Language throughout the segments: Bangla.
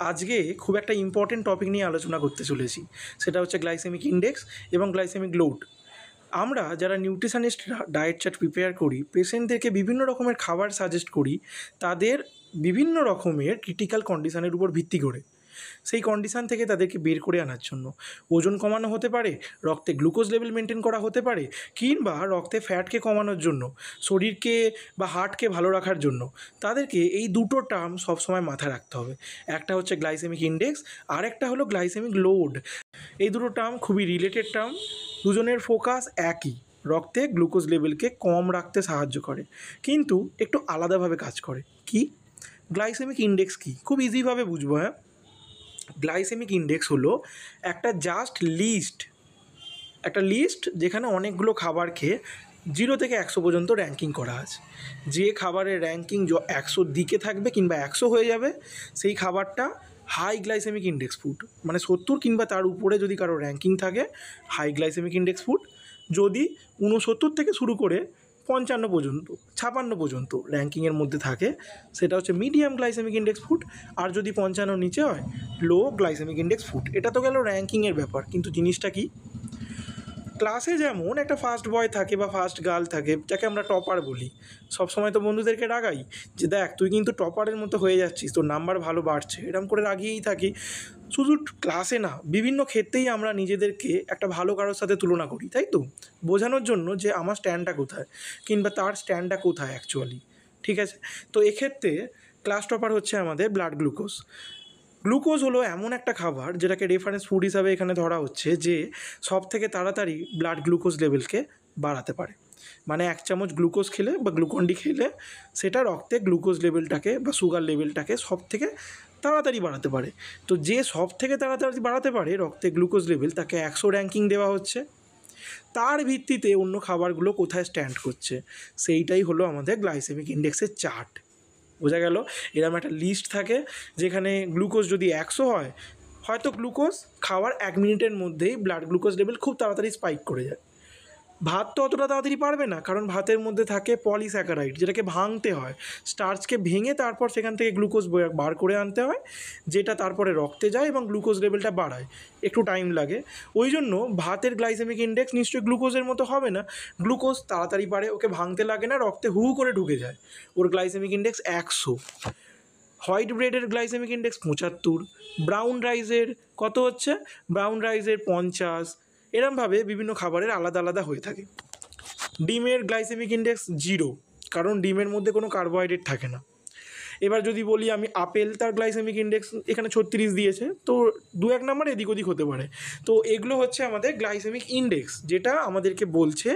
আজকে খুব একটা ইম্পর্টেন্ট টপিক নিয়ে আলোচনা করতে চলেছি, সেটা হচ্ছে গ্লাইসেমিক ইন্ডেক্স এবং গ্লাইসেমিক লোড। আমরা যারা নিউট্রিশনিস্টরা ডায়েট চার্ট প্রিপেয়ার করি, পেশেন্টদেরকে বিভিন্ন রকমের খাবার সাজেস্ট করি তাদের বিভিন্ন রকমের ক্রিটিক্যাল কন্ডিশনের উপর ভিত্তি করে। সেই কন্ডিশান থেকে তাদেরকে বের করে আনার জন্য ওজন কমানো হতে পারে, রক্তে গ্লুকোজ লেভেল মেনটেন করা হতে পারে, কিংবা রক্তে ফ্যাটকে কমানোর জন্য, শরীরকে বা হার্টকে ভালো রাখার জন্য তাদেরকে এই দুটো টার্ম সবসময় মাথায় রাখতে হবে। একটা হচ্ছে গ্লাইসেমিক ইন্ডেক্স, আর একটা হলো গ্লাইসেমিক লোড। এই দুটো টার্ম খুবই রিলেটেড টার্ম, দুজনের ফোকাস একই, রক্তে গ্লুকোজ লেভেলকে কম রাখতে সাহায্য করে, কিন্তু একটু আলাদাভাবে কাজ করে। কি গ্লাইসেমিক ইন্ডেক্স কি? খুব ইজিভাবে বুঝবো। গ্লাইসেমিক ইন্ডেক্স হলো একটা লিস্ট যেখানে অনেকগুলো খাবারকে 0 থেকে 100 পর্যন্ত র্যাঙ্কিং করা আছে। যে খাবারের র্যাঙ্কিং 100 দিকে থাকবে কিংবা 100 হয়ে যাবে, সেই খাবারটা হাই গ্লাইসেমিক ইন্ডেক্স ফুড। মানে 70 কিংবা তার উপরে যদি কারো র্যাঙ্কিং থাকে, হাই গ্লাইসেমিক ইন্ডেক্স ফুড। যদি 69 থেকে শুরু করে 55 পর্যন্ত, 56 পর্যন্ত র্যাঙ্কিংয়ের মধ্যে থাকে, সেটা হচ্ছে মিডিয়াম গ্লাইসেমিক ইন্ডেক্স ফুড। আর যদি 55 নিচে হয়, লো গ্লাইসেমিক ইন্ডেক্স ফুড। এটা তো গেল র্যাঙ্কিংয়ের ব্যাপার, কিন্তু জিনিসটা কি? ক্লাসে যেমন একটা ফার্স্ট বয় থাকে বা ফার্স্ট গার্ল থাকে, যাকে আমরা টপার বলি, সবসময় তো বন্ধুদেরকে রাগাই যে দেখ তুই কিন্তু টপারের মতো হয়ে যাচ্ছিস, তোর নাম্বার ভালো বাড়ছে, এরকম করে রাগিয়েই থাকি। শুধু ক্লাসে না, বিভিন্ন ক্ষেত্রেই আমরা নিজেদেরকে একটা ভালো কারোর সাথে তুলনা করি, তাই তো? বোঝানোর জন্য যে আমার স্ট্যান্ডটা কোথায় কিংবা তার স্ট্যান্ডটা কোথায় অ্যাকচুয়ালি। ঠিক আছে, তো এক্ষেত্রে ক্লাস টপার হচ্ছে আমাদের ব্লাড গ্লুকোজ। গ্লুকোজ হলো এমন একটা খাবার যেটাকে রেফারেন্স ফুড হিসাবে এখানে ধরা হচ্ছে, যে সব থেকে তাড়াতাড়ি ব্লাড গ্লুকোজ লেভেলকে বাড়াতে পারে। মানে 1 চামচ গ্লুকোজ খেলে বা গ্লুকন্ডি খেলে সেটা রক্তে গ্লুকোজ লেভেলটাকে বা সুগার লেভেলটাকে সব থেকে তাড়াতাড়ি বাড়াতে পারে। তো যে সব থেকে তাড়াতাড়ি বাড়াতে পারে রক্তে গ্লুকোজ লেভেল, তাকে 100 র্যাঙ্কিং দেওয়া হচ্ছে। তার ভিত্তিতে অন্য খাবারগুলো কোথায় স্ট্যান্ড করছে, সেইটাই হলো আমাদের গ্লাইসেমিক ইন্ডেক্সের চার্ট। বোঝা গেল? এরকম একটা লিস্ট থাকে যেখানে গ্লুকোজ যদি 100 হয়, হয়তো গ্লুকোজ খাওয়ার 1 মিনিটের মধ্যেই ব্লাড গ্লুকোজ লেভেল খুব তাড়াতাড়ি স্পাইক করে যায়। ভাত তো অতটা তাড়াতাড়ি পারবে না, কারণ ভাতের মধ্যে থাকে পলিস্যাকারাইড, যেটাকে ভাঙতে হয়। স্টার্চকে ভেঙে তারপর সেখান থেকে গ্লুকোজ বার করে আনতে হয়, যেটা তারপরে রক্তে যায় এবং গ্লুকোজ লেভেলটা বাড়ায়। একটু টাইম লাগে। ওই জন্য ভাতের গ্লাইসেমিক ইন্ডেক্স নিশ্চয়ই গ্লুকোজের মতো হবে না। গ্লুকোজ তাড়াতাড়ি বাড়ে, ওকে ভাঙতে লাগে না, রক্তে হু করে ঢুকে যায়। ওর গ্লাইসেমিক ইন্ডেক্স 100। হোয়াইট ব্রেডের গ্লাইসেমিক ইন্ডেক্স 75। ব্রাউন রাইসের কত হচ্ছে? ব্রাউন রাইসের 50। এরমভাবে বিভিন্ন খাবারের আলাদা আলাদা হয়ে থাকে। ডিমের গ্লাইসেমিক ইন্ডেক্স 0, কারণ ডিমের মধ্যে কোনো কার্বোহাইড্রেট থাকে না। এবার যদি বলি আমি আপেল, তার গ্লাইসেমিক ইন্ডেক্স এখানে 36 দিয়েছে, তো 2-1 নাম্বার এদিক ওদিক হতে পারে। তো এগুলো হচ্ছে আমাদের গ্লাইসেমিক ইন্ডেক্স, যেটা আমাদেরকে বলছে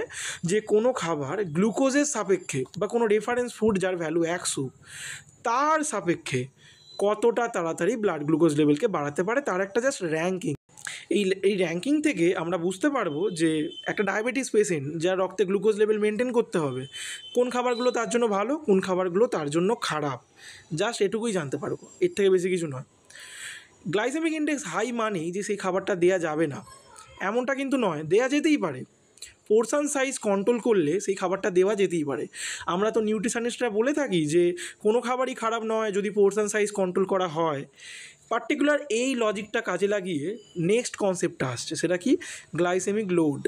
যে কোনো খাবার গ্লুকোজের সাপেক্ষে বা কোনো রেফারেন্স ফুড যার ভ্যালু 100, তার সাপেক্ষে কতটা তাড়াতাড়ি ব্লাড গ্লুকোজ লেভেলকে বাড়াতে পারে, তার একটা জাস্ট র্যাঙ্কিং। এই র্যাঙ্কিং থেকে আমরা বুঝতে পারবো যে একটা ডায়াবেটিস পেশেন্ট যার রক্তে গ্লুকোজ লেভেল মেনটেন করতে হবে, কোন খাবারগুলো তার জন্য ভালো, কোন খাবারগুলো তার জন্য খারাপ। জাস্ট এটুকুই জানতে পারবো, এর থেকে বেশি কিছু নয়। গ্লাইসেমিক ইন্ডেক্স হাই মানেই যে সেই খাবারটা দেয়া যাবে না, এমনটা কিন্তু নয়, দেয়া যেতেই পারে। পোর্শন সাইজ কন্ট্রোল করলে সেই খাবারটা দেওয়া যেতেই পারে। আমরা তো নিউট্রিশনিস্টরা বলে থাকি যে কোনো খাবারই খারাপ নয় যদি পোর্শন সাইজ কন্ট্রোল করা হয়। পার্টিকুলার এই লজিকটা কাজে লাগিয়ে নেক্সট কনসেপ্টটা আসছে, সেটা কি? Glycemic load.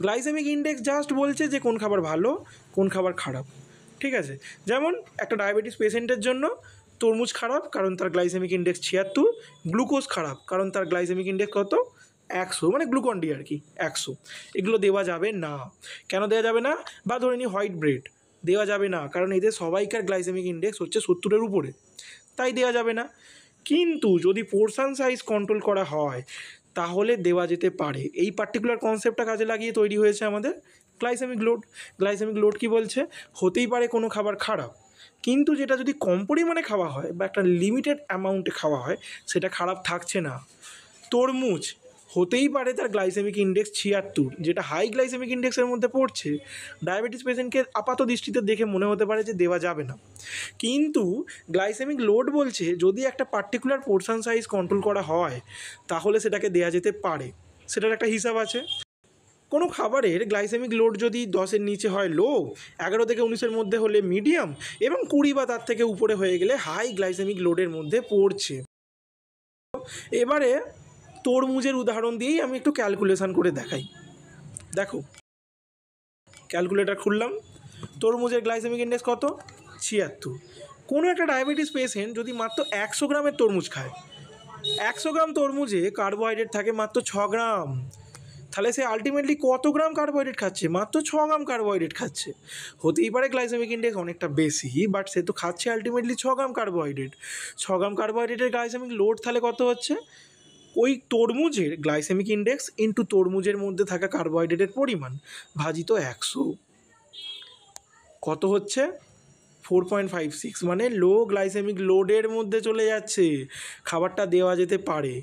Glycemic index just বলছে যে কোন খাবার ভালো, কোন খাবার খারাপ। ঠিক আছে, যেমন একটা ডায়াবেটিস পেশেন্টের জন্য তরমুজ খারাপ কারণ তার গ্লাইসেমিক ইন্ডেক্স 76, গ্লুকোজ খারাপ কারণ তার গ্লাইসেমিক ইন্ডেক্স কত? 100, মানে গ্লুকন্ডি আর কি 100। এগুলো দেওয়া যাবে না। কেন দেওয়া যাবে না? বা ধরে নিই হোয়াইট ব্রেড দেওয়া যাবে না, কারণ এদের সবাইকার গ্লাইসেমিক ইন্ডেক্স হচ্ছে 70-এর উপরে, তাই দেওয়া যাবে না। কিন্তু যদি পোর্শন সাইজ কন্ট্রোল করা হয় তাহলে দেওয়া যেতে পারে। এই পার্টিকুলার কনসেপ্টটা কাজে লাগিয়ে তৈরি হয়েছে আমাদের গ্লাইসেমিক লোড। গ্লাইসেমিক লোড কি বলছে? হতেই পারে কোনো খাবার খারাপ, কিন্তু যেটা যদি কম পরিমাণে খাওয়া হয় বা একটা লিমিটেড অ্যামাউন্টে খাওয়া হয়, সেটা খারাপ থাকছে না। তরমুজ হতেই পারে তার গ্লাইসেমিক ইন্ডেক্স 76, যেটা হাই গ্লাইসেমিক ইন্ডেক্সের মধ্যে পড়ছে। ডায়াবেটিস পেশেন্টকে আপাত দৃষ্টিতে দেখে মনে হতে পারে যে দেওয়া যাবে না, কিন্তু গ্লাইসেমিক লোড বলছে যদি একটা পার্টিকুলার পোর্শন সাইজ কন্ট্রোল করা হয় তাহলে সেটাকে দেওয়া যেতে পারে। সেটার একটা হিসাব আছে। কোনো খাবারের গ্লাইসেমিক লোড যদি 10-এর নিচে হয় লো, 11 থেকে 19-এর মধ্যে হলে মিডিয়াম, এবং 20 বা তার থেকে উপরে হয়ে গেলে হাই গ্লাইসেমিক লোডের মধ্যে পড়ছে। এবারে তরমুজের উদাহরণ দিয়েই আমি একটু ক্যালকুলেশন করে দেখাই। দেখো, ক্যালকুলেটর খুললাম, তরমুজের গ্লাইসেমিক ইন্ডেক্স কত? 76। কোনো একটা ডায়াবেটিস পেশেন্ট যদি মাত্র 100 গ্রামের তরমুজ খায়, 100 গ্রাম তরমুজে কার্বোহাইড্রেট থাকে মাত্র 6 গ্রাম, তাহলে সে আলটিমেটলি কত গ্রাম কার্বোহাইড্রেট খাচ্ছে? মাত্র 6 গ্রাম কার্বোহাইড্রেট খাচ্ছে। হতেই পারে গ্লাইসেমিক ইন্ডেক্স অনেকটা বেশি, বাট সে তো খাচ্ছে আলটিমেটলি 6 গ্রাম কার্বোহাইড্রেট। 6 গ্রাম কার্বোহাইড্রেটের গ্লাইসেমিক লোড তাহলে কত হচ্ছে? ওই তরমুজের গ্লাইসেমিক ইন্ডেক্স ইন্টু তরমুজের মধ্যে থাকা কার্বোহাইড্রেটের পরিমাণ ভাজিত 100, কত হচ্ছে? 4.56। মানে লো গ্লাইসেমিক লোডের মধ্যে চলে যাচ্ছে, খাবারটা দেওয়া যেতে পারে।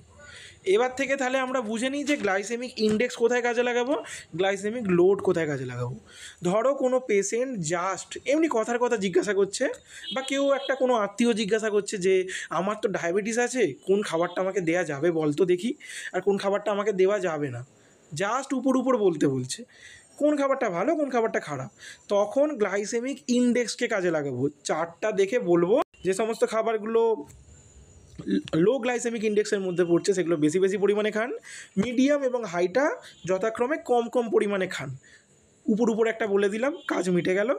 এবার থেকে তাহলে আমরা বুঝে নিই যে গ্লাইসেমিক ইন্ডেক্স কোথায় কাজে লাগাবো, গ্লাইসেমিক লোড কোথায় কাজে লাগাবো। ধরো কোনো পেশেন্ট জাস্ট এমনি কথার কথা জিজ্ঞাসা করছে, বা কেউ একটা কোনো আত্মীয় জিজ্ঞাসা করছে যে আমার তো ডায়াবেটিস আছে, কোন খাবারটা আমাকে দেওয়া যাবে বল তো দেখি, আর কোন খাবারটা আমাকে দেওয়া যাবে না, জাস্ট উপর বলতে বলছে কোন খাবারটা ভালো কোন খাবারটা খারাপ। তখন গ্লাইসেমিক ইন্ডেক্সকে কাজে লাগাবো, চার্টটা দেখে বলবো যে সমস্ত খাবারগুলো লো গ্লাইসেমিক ইন্ডেক্সের মধ্যে পড়ছে সেগুলো বেশি পরিমাণে খান, মিডিয়াম এবং হাইটা যথাক্রমে কম পরিমাণে খান। উপর একটা বলে দিলাম, কাজ মিটে গেল,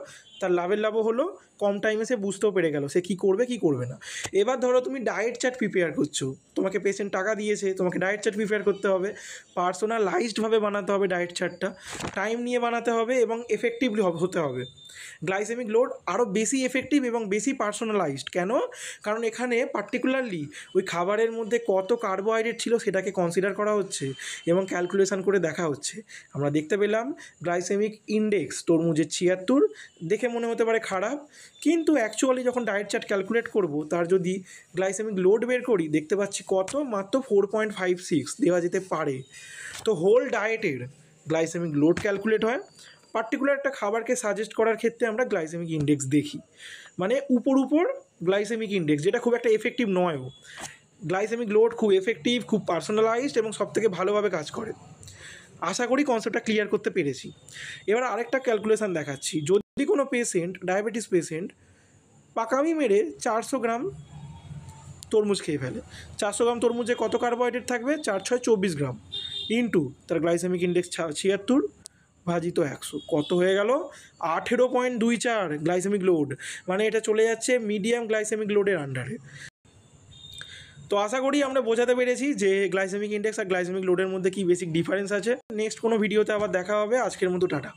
তার লাভও হলো, কম টাইমে সে বুঝতেও পেরে গেল সে কী করবে কী করবে না। এবার ধরো তুমি ডায়েট চার্ট প্রিপেয়ার করছো, তোমাকে পেশেন্ট টাকা দিয়েছে, তোমাকে ডায়েট চার্ট প্রিপেয়ার করতে হবে, পার্সোনালাইজডভাবে বানাতে হবে ডায়েট চার্টটা, টাইম নিয়ে বানাতে হবে এবং এফেক্টিভলি হতে হবে। গ্লাইসেমিক লোড আরও বেশি এফেক্টিভ এবং বেশি পার্সোনালাইজড। কেন? কারণ এখানে পার্টিকুলারলি ওই খাবারের মধ্যে কত কার্বোহাইড্রেট ছিল সেটাকে কনসিডার করা হচ্ছে এবং ক্যালকুলেশন করে দেখা হচ্ছে। আমরা দেখতে পেলাম গ্লাইসেমিক ইন্ডেক্স তরমুজের 76, দেখে মনে হতে পারে খারাপ, কিন্তু অ্যাকচুয়ালি যখন ডায়েট চার্ট ক্যালকুলেট করব তার যদি গ্লাইসেমিক লোড বের করি দেখতে পাচ্ছি কত, মাত্র 4.56 দেওয়া যেতে পারে। তো হোল ডায়েটের গ্লাইসেমিক লোড ক্যালকুলেট হয়, পার্টিকুলার একটা খাবারকে সাজেস্ট করার ক্ষেত্রে আমরা গ্লাইসেমিক ইন্ডেক্স দেখি, মানে উপর গ্লাইসেমিক ইন্ডেক্স, যেটা খুব একটা এফেক্টিভ নয়ও। গ্লাইসেমিক লোড খুব এফেক্টিভ, খুব পার্সোনালাইজড এবং সবথেকে ভালোভাবে কাজ করে। আশা করি কনসেপ্টটা ক্লিয়ার করতে পেরেছি। এবার আরেকটা ক্যালকুলেশন দেখাচ্ছি। যদি কোনো পেশেন্ট, ডায়াবেটিস পেশেন্ট, পাকামি মেরে 400 গ্রাম তরমুজ খেয়ে ফেলে, 400 গ্রাম তরমুজে কত কার্বোহাইড্রেট থাকবে? 4 6 24 গ্রাম, ইন্টু তার গ্লাইসেমিক ইন্ডেক্স 76 ভাজিত 100, কত হয়ে গেল? 18.24 গ্লাইসেমিক লোড। মানে এটা চলে যাচ্ছে মিডিয়াম গ্লাইসেমিক লোডের আন্ডারে। তো আশা করি আমরা বোঝাতে পেরেছি যে গ্লাইসেমিক ইন্ডেক্স আর গ্লাইসেমিক লোডের মধ্যে কী বেসিক ডিফারেন্স আছে। নেক্সট কোনো ভিডিওতে আবার দেখা হবে। আজকের মতো টাটা।